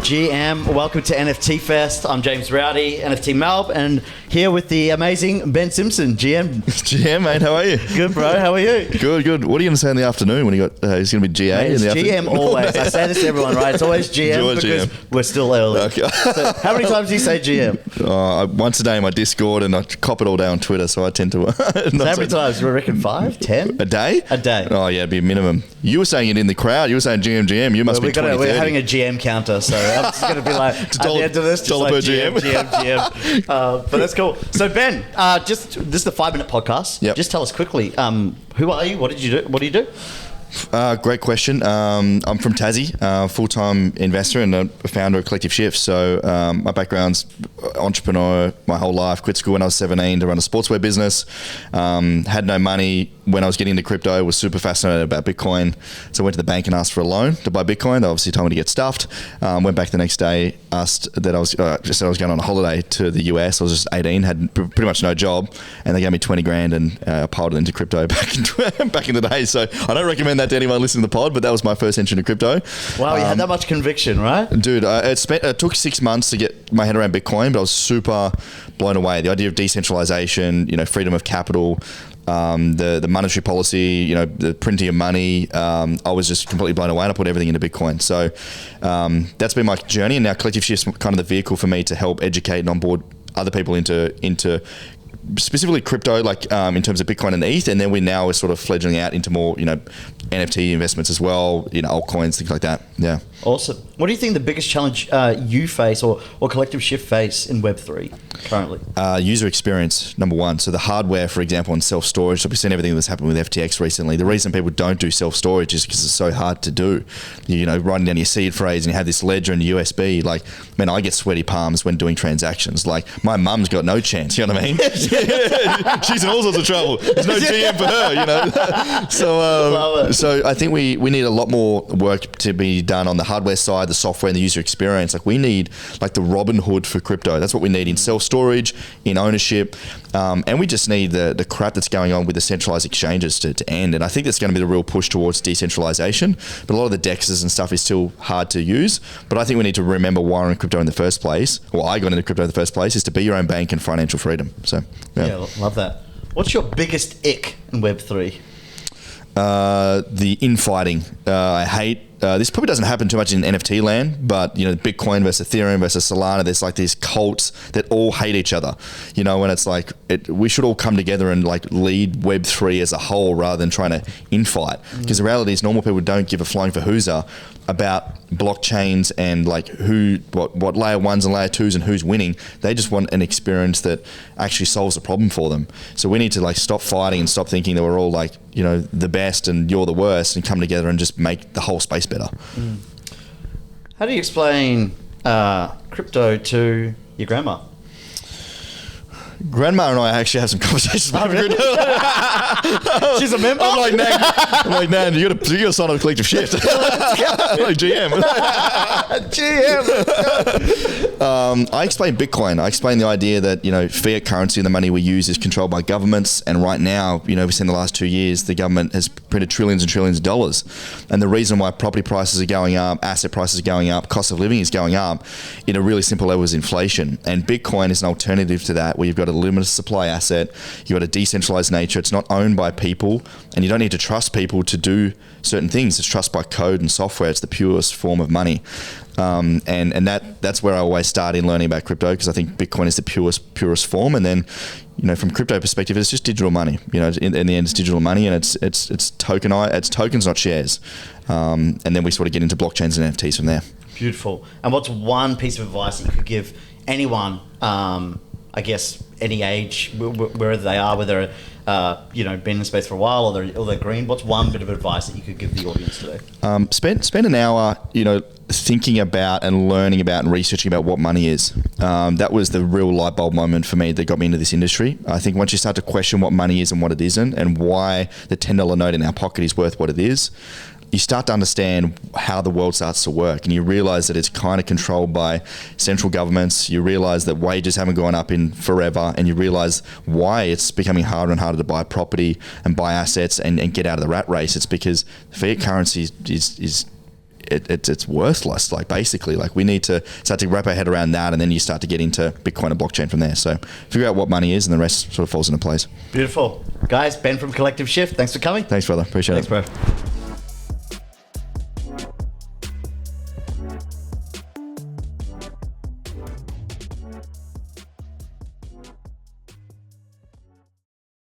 GM, welcome to NFT Fest. I'm James Rowdy, NFT MELB, and here with the amazing Ben Simpson, GM. GM, mate, how are you? Good, bro. How are you? Good. What are you going to say in the afternoon when you got? He's going to be GA in the GM afternoon? always. I say this to everyone, right? It's always GM Always because GM. we're still early. Okay. So how many times do you say GM? Once a day in my Discord, and I cop it all day on Twitter, so I tend to. So how many times? Do you reckon 5, 10? A day? A day. Oh yeah, it'd be a minimum. You were saying it in the crowd. You were saying GM. You must be 20, We're 30. having a GM counter, so I'm just going to be like at the end of this, just dollar like per GM. But that's cool. So Ben, this is the 5-minute podcast. Yep. Just tell us quickly, who are you? What did you do? What do you do? Great question. I'm from Tassie, full-time investor and a founder of Collective Shift. So my background's entrepreneur my whole life. Quit school when I was 17 to run a sportswear business. Had no money when I was getting into crypto. Was super fascinated about Bitcoin. So I went to the bank and asked for a loan to buy Bitcoin. They obviously told me to get stuffed. Went back the next day, asked that I was just said I was going on a holiday to the US. I was just 18, had pretty much no job, and they gave me 20 grand and piled it into crypto back in the day. So I don't recommend that to anyone listening to the pod, but that was my first entry into crypto. Wow, you had that much conviction, right? Dude, it took 6 months to get my head around Bitcoin, but I was super blown away. The idea of decentralization, freedom of capital, the monetary policy, the printing of money, I was just completely blown away, and I put everything into Bitcoin. So that's been my journey, and now Collective Shift's kind of the vehicle for me to help educate and onboard other people into specifically crypto, like in terms of Bitcoin and ETH, and then we're sort of fledgling out into more, NFT investments as well, altcoins, things like that. Yeah. Awesome. What do you think the biggest challenge you face or Collective Shift face in Web3 currently? User experience, number one. So the hardware, for example, and self-storage. So we've seen everything that's happened with FTX recently. The reason people don't do self-storage is because it's so hard to do. Writing down your seed phrase and you have this ledger and USB. Like, man, I get sweaty palms when doing transactions. Like, my mum's got no chance, you know what I mean? She's in all sorts of trouble. There's no GM for her, So I think we need a lot more work to be done on the hardware side, the software, and the user experience. Like, we need like the Robin Hood for crypto. That's what we need in self-storage, in ownership, and we just need the crap that's going on with the centralized exchanges to end. And I think that's going to be the real push towards decentralization. But a lot of the DEXs and stuff is still hard to use. But I think we need to remember why we're in crypto in the first place, or I got into crypto in the first place, is to be your own bank and financial freedom. So yeah, love that. What's your biggest ick in Web3? The infighting. I hate. This probably doesn't happen too much in NFT land, but Bitcoin versus Ethereum versus Solana, there's like these cults that all hate each other. When it's like we should all come together and like lead Web3 as a whole rather than trying to infight. Because the reality is, normal people don't give a flying fahooza about blockchains and like what layer ones and layer twos and who's winning. They just want an experience that actually solves a problem for them. So we need to like stop fighting and stop thinking that we're all like the best and you're the worst, and come together and just make the whole space better. How do you explain crypto to your grandma? Grandma and I actually have some conversations about crypto. She's a member? I'm like, Nan, you gotta sign on a Collective Shift. Like GM. I explain Bitcoin. I explain the idea that fiat currency and the money we use is controlled by governments, and right now, we've seen the last 2 years the government has printed trillions and trillions of dollars, and the reason why property prices are going up, asset prices are going up, cost of living is going up, in a really simple level is inflation. And Bitcoin is an alternative to that, where you've got a limited supply asset, you've got a decentralized nature, it's not owned by people, and you don't need to trust people to do certain things. It's trust by code and software. It's the purest form of money. And that's where I always start in learning about crypto, because I think Bitcoin is the purest form. And then, from crypto perspective, it's just digital money. In the end, it's digital money, and it's tokenized. It's tokens, not shares. And then we sort of get into blockchains and NFTs from there. Beautiful. And what's one piece of advice that you could give anyone, I guess, any age, wherever they are, whether been in the space for a while or they're green? What's one bit of advice that you could give the audience today? Spend an hour, thinking about and learning about and researching about what money is. That was the real light bulb moment for me that got me into this industry. I think once you start to question what money is and what it isn't, and why the $10 note in our pocket is worth what it is, you start to understand how the world starts to work, and you realize that it's kind of controlled by central governments. You realize that wages haven't gone up in forever, and you realize why it's becoming harder and harder to buy property and buy assets and get out of the rat race. It's because fiat currency it's worthless. Like, basically, like, we need to start to wrap our head around that, and then you start to get into Bitcoin and blockchain from there. So figure out what money is, and the rest sort of falls into place. Beautiful. Guys, Ben from Collective Shift, thanks for coming. Thanks, brother. Appreciate it. Thanks, bro.